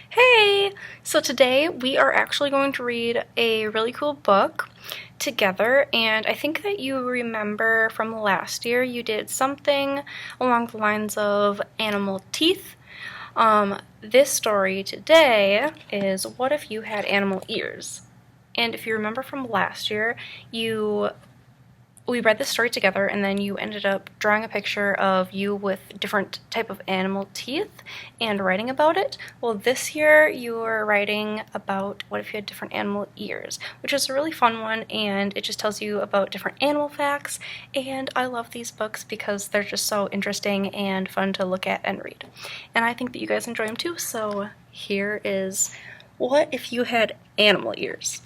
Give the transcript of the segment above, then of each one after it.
Hey! So today we are actually going to read a really cool book together, and I think that you remember from last year you did something along the lines of animal teeth. This story today is what if you had animal ears? And if you remember from last year, we read this story together, and then you ended up drawing a picture of you with different type of animal teeth and writing about it. Well, this year you are writing about what if you had different animal ears, which is a really fun one, and it just tells you about different animal facts, and I love these books because they're just so interesting and fun to look at and read. And I think that you guys enjoy them too, so here is what if you had animal ears.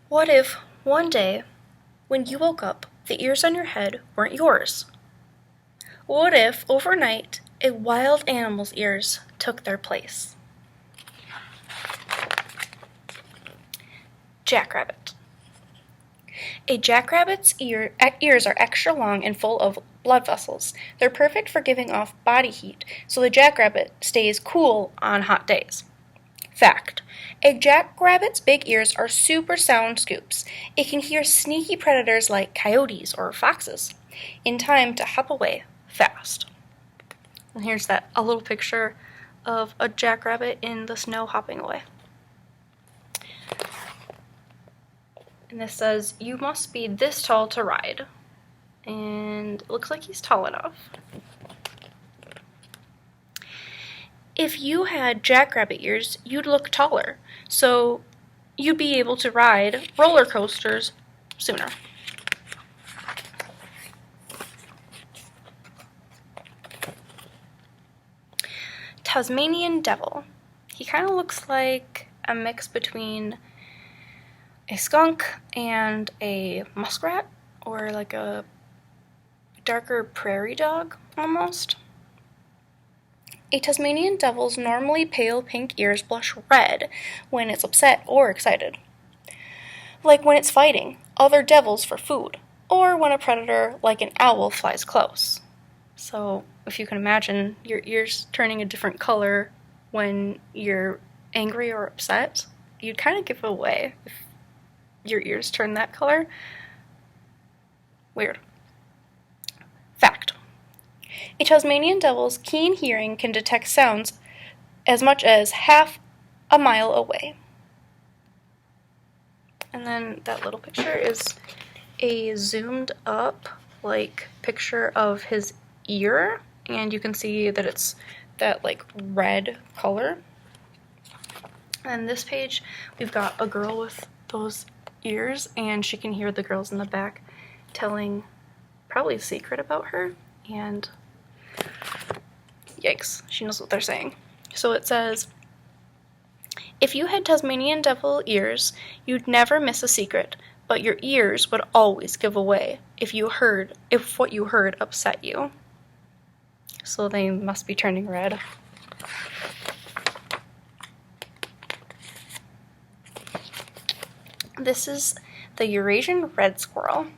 What if, one day, when you woke up, the ears on your head weren't yours? What if, overnight, a wild animal's ears took their place? Jackrabbit. A jackrabbit's ears are extra long and full of blood vessels. They're perfect for giving off body heat, so the jackrabbit stays cool on hot days. Fact: a jackrabbit's big ears are super sound scoops. It can hear sneaky predators like coyotes or foxes in time to hop away fast. And here's a little picture of a jackrabbit in the snow hopping away. And this says, "You must be this tall to ride." And it looks like he's tall enough. If you had jackrabbit ears, you'd look taller, so you'd be able to ride roller coasters sooner. Tasmanian devil. He kind of looks like a mix between a skunk and a muskrat, or like a darker prairie dog almost. A Tasmanian devil's normally pale pink ears blush red when it's upset or excited, like when it's fighting other devils for food, or when a predator like an owl flies close. So if you can imagine your ears turning a different color when you're angry or upset, you'd kind of give it away if your ears turn that color. Weird. Fact: a Tasmanian devil's keen hearing can detect sounds as much as half a mile away. And then that little picture is a zoomed up picture of his ear, and you can see that it's that red color. And this page we've got a girl with those ears, and she can hear the girls in the back telling probably a secret about her, and yikes, she knows what they're saying. So it says, if you had Tasmanian devil ears, you'd never miss a secret, but your ears would always give away if what you heard upset you. So they must be turning red. This is the Eurasian red squirrel.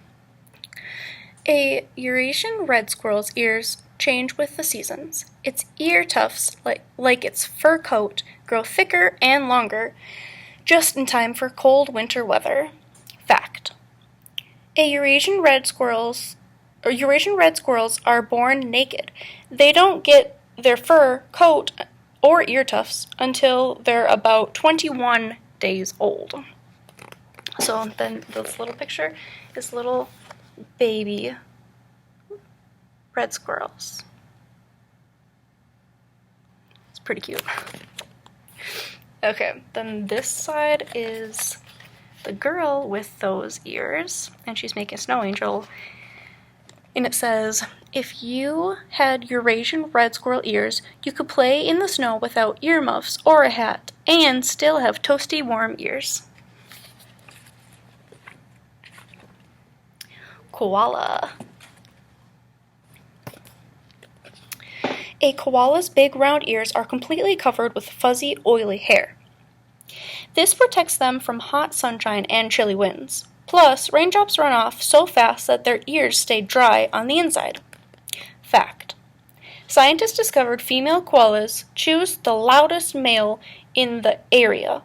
A Eurasian red squirrel's ears change with the seasons. Its ear tufts, like its fur coat, grow thicker and longer, just in time for cold winter weather. Fact: Eurasian red squirrels are born naked. They don't get their fur coat or ear tufts until they're about 21 days old. So then this little picture is little baby red squirrels. It's pretty cute. Okay, then this side is the girl with those ears, and she's making a snow angel. And it says, if you had Eurasian red squirrel ears, you could play in the snow without earmuffs or a hat, and still have toasty warm ears. Koala. A koala's big round ears are completely covered with fuzzy, oily hair. This protects them from hot sunshine and chilly winds. Plus, raindrops run off so fast that their ears stay dry on the inside. Fact. Scientists discovered female koalas choose the loudest male in the area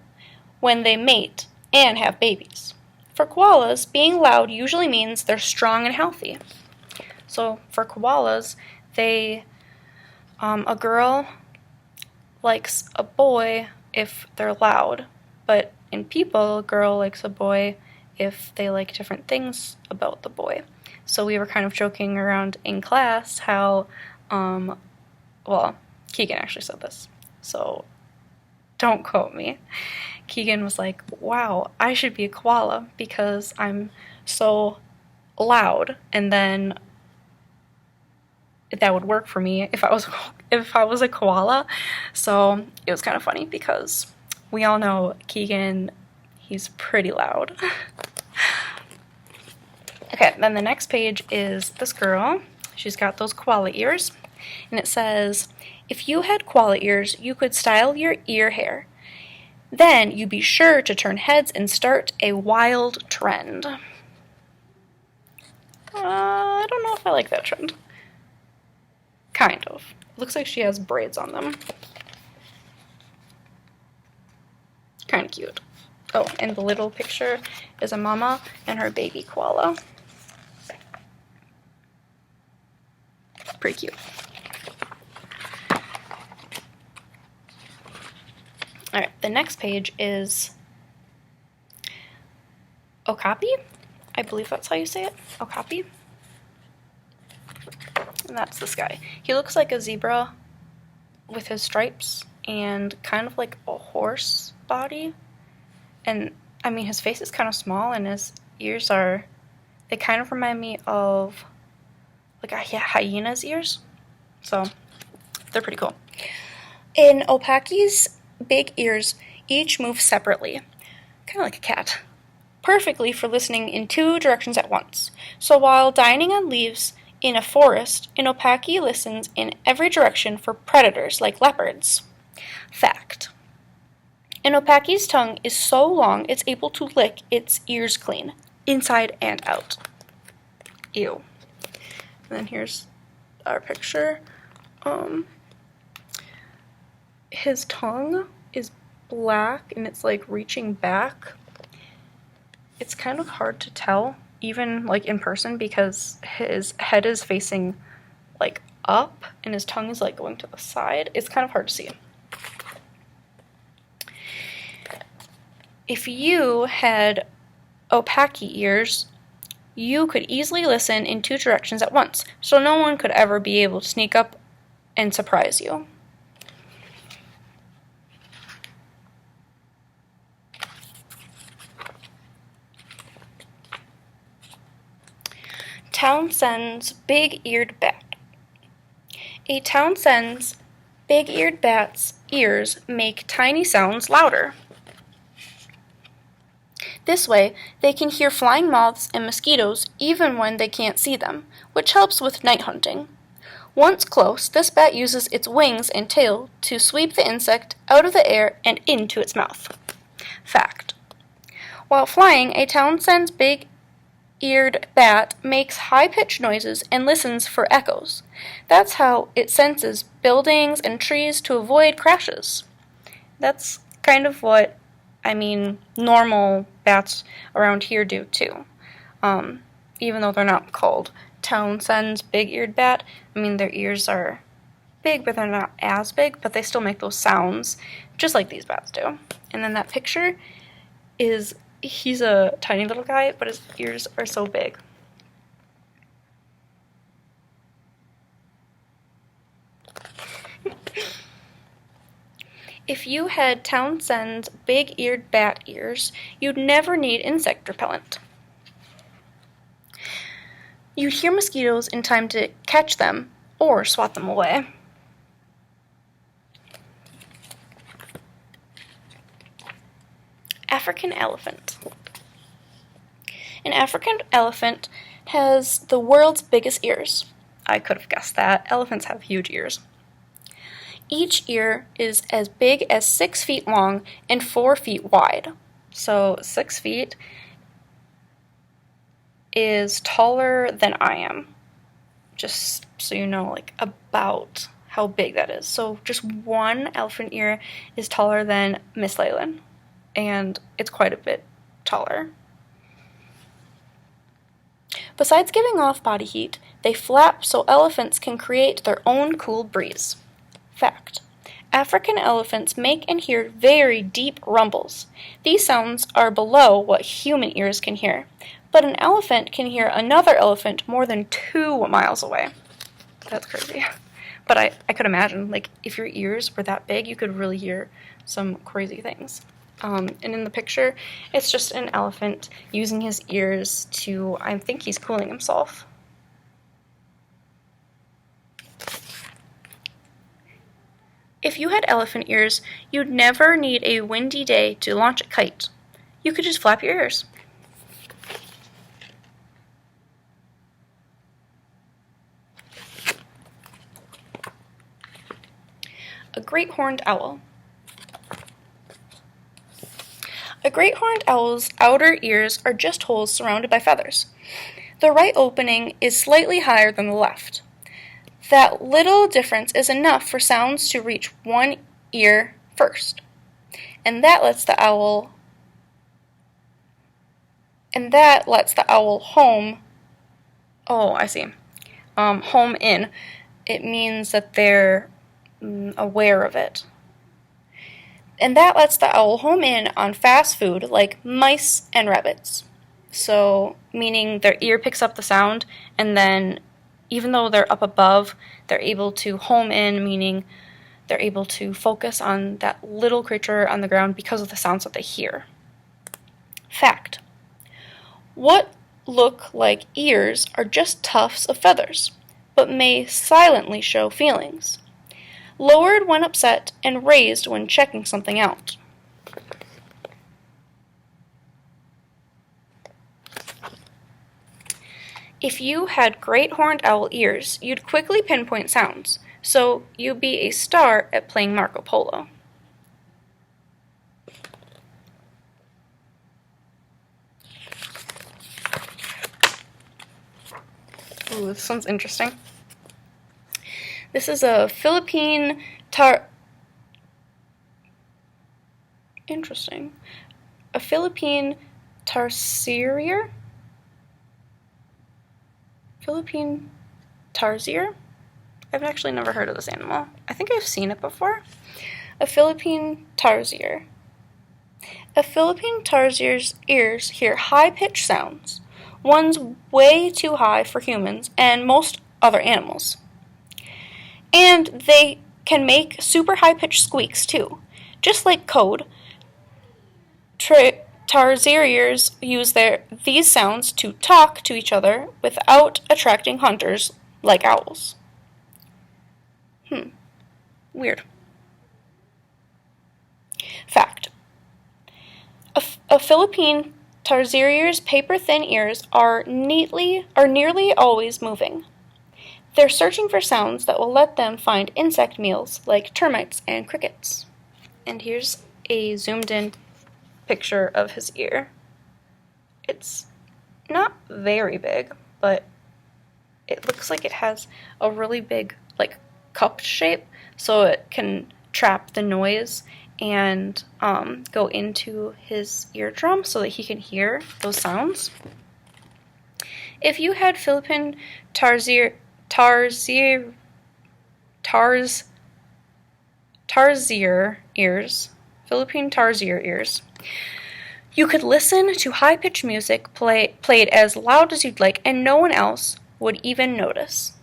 when they mate and have babies. For koalas, being loud usually means they're strong and healthy. So for koalas, a girl likes a boy if they're loud, but in people, a girl likes a boy if they like different things about the boy. So we were kind of joking around in class how, Keegan actually said this, so don't quote me. Keegan was like, wow, I should be a koala because I'm so loud, and then that would work for me if I was a koala. So it was kind of funny because we all know Keegan, he's pretty loud. Okay, then the next page is this girl. She's got those koala ears, and it says, if you had koala ears, you could style your ear hair. Then you be sure to turn heads and start a wild trend. I don't know if I like that trend. Kind of. Looks like she has braids on them. Kind of cute. Oh, and the little picture is a mama and her baby koala. Pretty cute. Alright, the next page is Okapi. I believe that's how you say it. Okapi. And that's this guy. He looks like a zebra with his stripes and kind of like a horse body. And, I mean, his face is kind of small and his ears they kind of remind me of like a hyena's ears. So, they're pretty cool. In Opaki's big ears each move separately, kind of like a cat, perfectly for listening in two directions at once. So while dining on leaves in a forest, an Opaki listens in every direction for predators like leopards. Fact. An Opaki's tongue is so long it's able to lick its ears clean, inside and out. Ew. And then here's our picture. His tongue is black and it's like reaching back. It's kind of hard to tell, even like in person, because his head is facing like up and his tongue is like going to the side. It's kind of hard to see. If you had Opaki ears, you could easily listen in two directions at once, so no one could ever be able to sneak up and surprise you. Townsend's big-eared bat. A Townsend's big-eared bat's ears make tiny sounds louder. This way, they can hear flying moths and mosquitoes even when they can't see them, which helps with night hunting. Once close, this bat uses its wings and tail to sweep the insect out of the air and into its mouth. Fact. While flying, a Townsend's big-eared bat makes high-pitched noises and listens for echoes. That's how it senses buildings and trees to avoid crashes. That's kind of what, normal bats around here do too. Even though they're not called Townsend's big-eared bat, their ears are big, but they're not as big, but they still make those sounds, just like these bats do. And then that picture he's a tiny little guy, but his ears are so big. If you had Townsend's big-eared bat ears, you'd never need insect repellent. You'd hear mosquitoes in time to catch them or swat them away. African elephant. An African elephant has the world's biggest ears. I could have guessed that. Elephants have huge ears. Each ear is as big as 6 feet long and 4 feet wide. So 6 feet is taller than I am. Just so you know, like, about how big that is. So just one elephant ear is taller than Miss Laylan, and it's quite a bit taller. Besides giving off body heat, they flap so elephants can create their own cool breeze. Fact: African elephants make and hear very deep rumbles. These sounds are below what human ears can hear, but an elephant can hear another elephant more than 2 miles away. That's crazy. But I could imagine, like, if your ears were that big, you could really hear some crazy things. And in the picture, it's just an elephant using his ears to, I think he's cooling himself. If you had elephant ears, you'd never need a windy day to launch a kite. You could just flap your ears. A great horned owl. A great horned owl's outer ears are just holes surrounded by feathers. The right opening is slightly higher than the left. That little difference is enough for sounds to reach one ear first, and that lets the owl home. Oh, I see. Home in. It means that they're aware of it. And that lets the owl home in on fast food like mice and rabbits. So, meaning their ear picks up the sound, and then even though they're up above, they're able to home in, meaning they're able to focus on that little creature on the ground because of the sounds that they hear. Fact: What look like ears are just tufts of feathers, but may silently show feelings. Lowered when upset and raised when checking something out. If you had great horned owl ears, you'd quickly pinpoint sounds, so you'd be a star at playing Marco Polo. Ooh, this one's interesting. This is a Philippine Interesting. A Philippine tarsier? Philippine tarsier? I've actually never heard of this animal. I think I've seen it before. A Philippine tarsier. A Philippine tarsier's ears hear high-pitched sounds, ones way too high for humans and most other animals. And they can make super high-pitched squeaks too. Just like code, tarsiers use these sounds to talk to each other without attracting hunters like owls. Weird. Fact: A Philippine tarsier's paper-thin ears are nearly always moving. They're searching for sounds that will let them find insect meals like termites and crickets. And here's a zoomed-in picture of his ear. It's not very big, but it looks like it has a really big, like, cup shape, so it can trap the noise and go into his eardrum so that he can hear those sounds. If you had Philippine tarsier ears, you could listen to high-pitched music played as loud as you'd like, and no one else would even notice.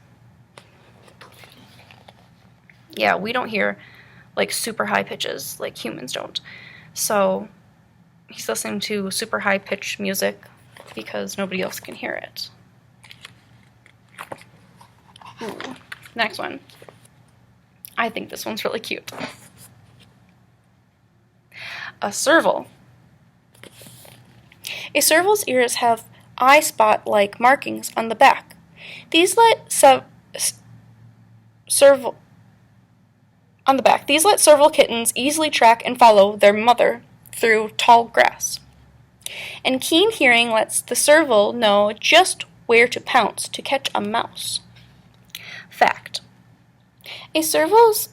Yeah, we don't hear, like, super high pitches like humans don't. So he's listening to super high-pitched music because nobody else can hear it. Ooh, next one. I think this one's really cute. A serval. A serval's ears have eye spot-like markings on the back. These let on the back. These let serval kittens easily track and follow their mother through tall grass. And keen hearing lets the serval know just where to pounce to catch a mouse. Fact: a serval's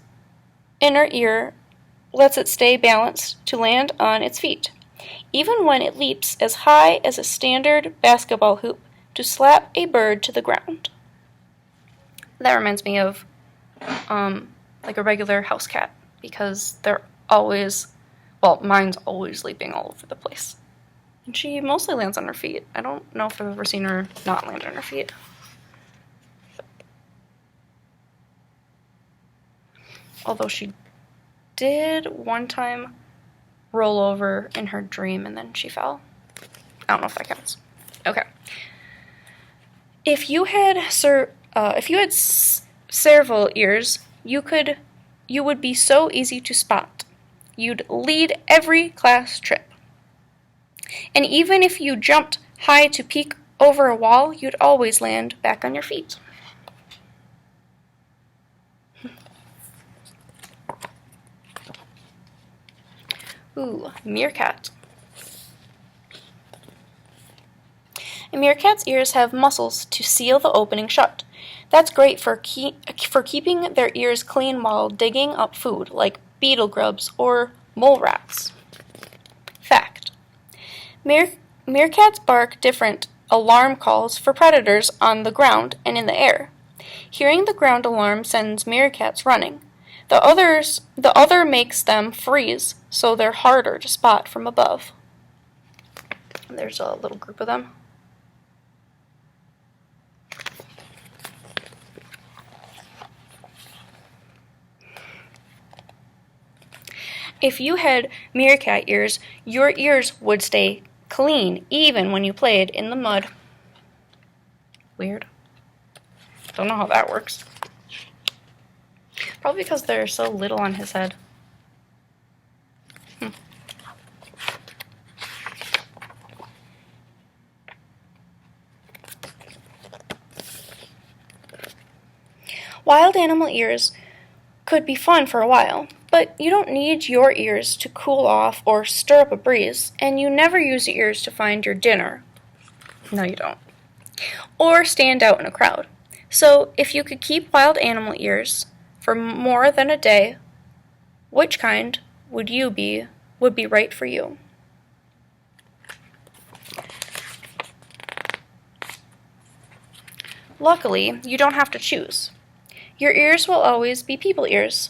inner ear lets it stay balanced to land on its feet, even when it leaps as high as a standard basketball hoop to slap a bird to the ground. That reminds me of like a regular house cat, because they're always, well, mine's always leaping all over the place. And she mostly lands on her feet. I don't know if I've ever seen her not land on her feet. Although she did one time roll over in her dream and then she fell. I don't know if that counts. Okay. If you had serval ears, you would be so easy to spot. You'd lead every class trip. And even if you jumped high to peek over a wall, you'd always land back on your feet. Ooh, meerkat. A meerkat's ears have muscles to seal the opening shut. That's great for keeping their ears clean while digging up food, like beetle grubs or mole rats. Fact: meerkats bark different alarm calls for predators on the ground and in the air. Hearing the ground alarm sends meerkats running. The other makes them freeze, so they're harder to spot from above. There's a little group of them. If you had meerkat ears, your ears would stay clean even when you played in the mud. Weird. Don't know how that works. Probably because they're so little on his head. Wild animal ears could be fun for a while, but you don't need your ears to cool off or stir up a breeze, and you never use your ears to find your dinner. No, you don't. Or stand out in a crowd. So, if you could keep wild animal ears for more than a day, which kind would be right for you? Luckily, you don't have to choose. Your ears will always be people ears.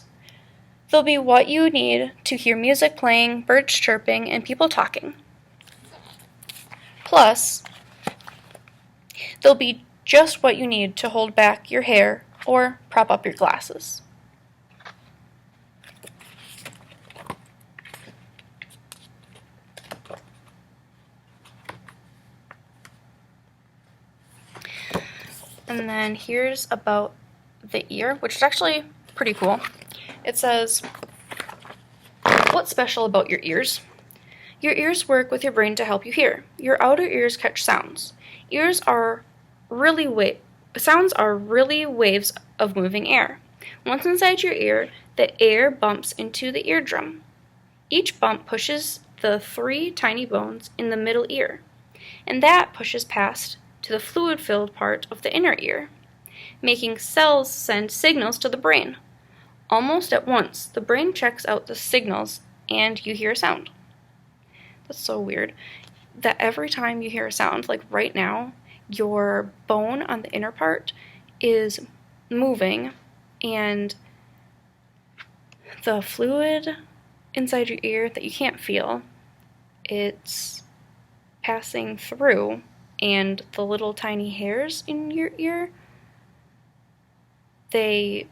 They'll be what you need to hear music playing, birds chirping, and people talking. Plus, they'll be just what you need to hold back your hair or prop up your glasses. And then here's about the ear, which is actually pretty cool. It says, what's special about your ears? Your ears work with your brain to help you hear. Your outer ears catch sounds. Sounds are really waves of moving air. Once inside your ear, the air bumps into the eardrum. Each bump pushes the 3 tiny bones in the middle ear, and that pushes past to the fluid-filled part of the inner ear, making cells send signals to the brain. Almost at once, the brain checks out the signals and you hear a sound. That's so weird that every time you hear a sound, like right now, your bone on the inner part is moving and the fluid inside your ear that you can't feel, it's passing through, and the little tiny hairs in your ear, they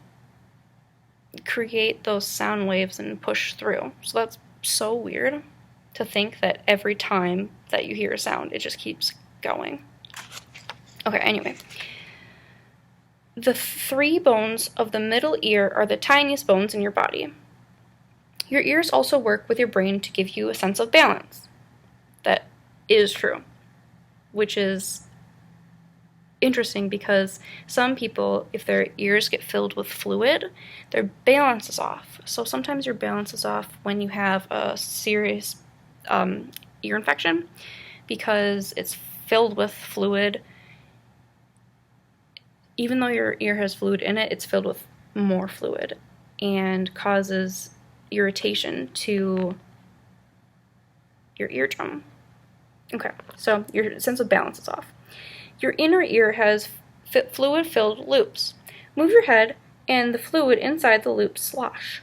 create those sound waves and push through. So that's so weird to think that every time that you hear a sound, it just keeps going. Okay, anyway. The 3 bones of the middle ear are the tiniest bones in your body. Your ears also work with your brain to give you a sense of balance. That is true. Which is, interesting because some people, if their ears get filled with fluid, their balance is off. So sometimes your balance is off when you have a serious ear infection because it's filled with fluid. Even though your ear has fluid in it, it's filled with more fluid and causes irritation to your eardrum. Okay, so your sense of balance is off. Your inner ear has fluid-filled loops. Move your head and the fluid inside the loops slosh.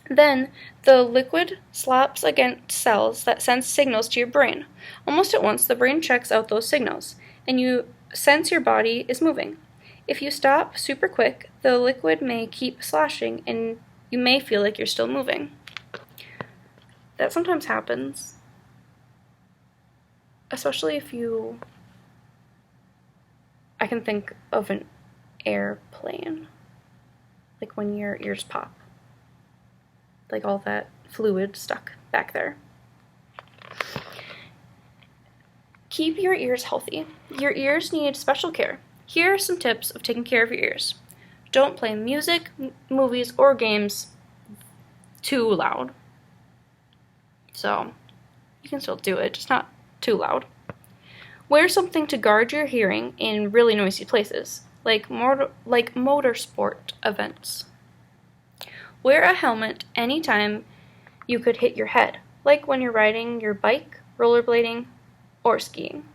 Then the liquid slops against cells that send signals to your brain. Almost at once, the brain checks out those signals, and you sense your body is moving. If you stop super quick, the liquid may keep sloshing, and you may feel like you're still moving. That sometimes happens, especially if I can think of an airplane, like when your ears pop, like all that fluid stuck back there. Keep your ears healthy. Your ears need special care. Here are some tips of taking care of your ears. Don't play music, movies, or games too loud. So, you can still do it, just not too loud. Wear something to guard your hearing in really noisy places, like motorsport events. Wear a helmet anytime you could hit your head, like when you're riding your bike, rollerblading, or skiing.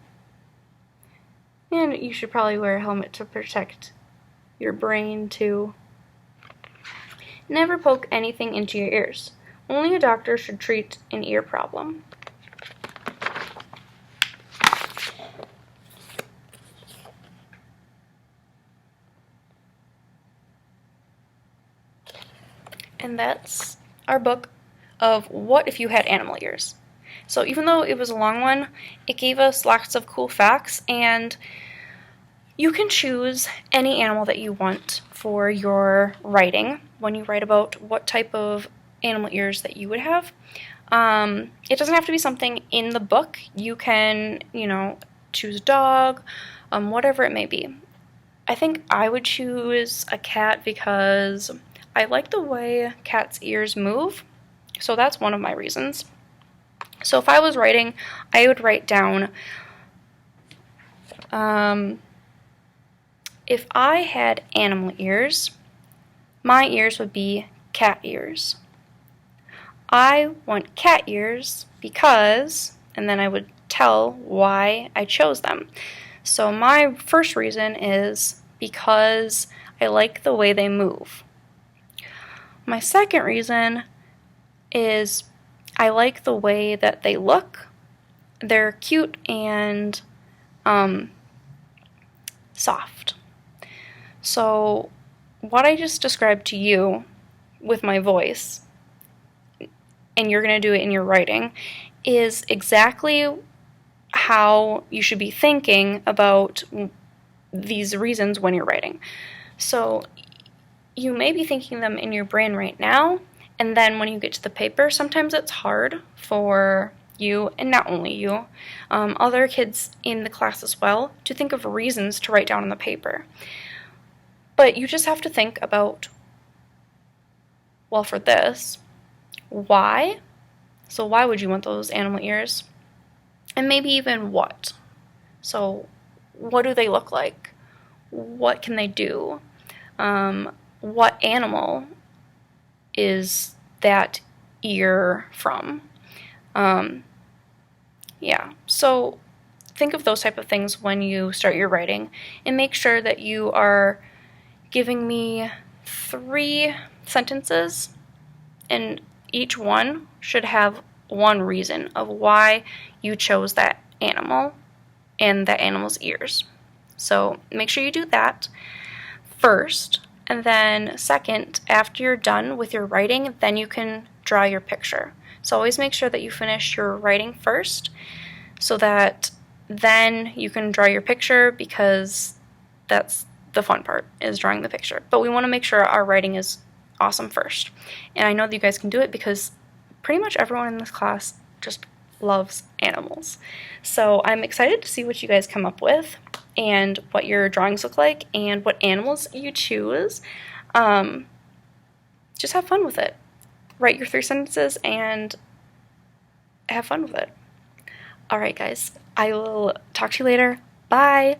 And you should probably wear a helmet to protect your brain too. Never poke anything into your ears. Only a doctor should treat an ear problem. And that's our book of What If You Had Animal Ears. So even though it was a long one, it gave us lots of cool facts, and you can choose any animal that you want for your writing when you write about what type of animal ears that you would have. It doesn't have to be something in the book. You can, choose a dog, whatever it may be. I think I would choose a cat because I like the way cats' ears move, so that's one of my reasons. So if I was writing, I would write down, if I had animal ears, my ears would be cat ears. I want cat ears because, and then I would tell why I chose them. So my first reason is because I like the way they move. My second reason is I like the way that they look. They're cute and soft. So what I just described to you with my voice, and you're going to do it in your writing, is exactly how you should be thinking about these reasons when you're writing. So you may be thinking them in your brain right now, and then when you get to the paper, sometimes it's hard for you, and not only you, other kids in the class as well, to think of reasons to write down on the paper. But you just have to think about, well, for this, why? So why would you want those animal ears? And maybe even what? So what do they look like? What can they do? What animal is that ear from? So think of those type of things when you start your writing, and make sure that you are giving me 3 sentences, and each one should have one reason of why you chose that animal and that animal's ears. So make sure you do that first, and then second, after you're done with your writing, then you can draw your picture. So always make sure that you finish your writing first, so that then you can draw your picture, because that's the fun part, is drawing the picture. But we want to make sure our writing is awesome first. And I know that you guys can do it because pretty much everyone in this class just loves animals. So I'm excited to see what you guys come up with. and what your drawings look like and what animals you choose. Just have fun with it. Write your 3 sentences and have fun with it. Alright guys, I will talk to you later. Bye!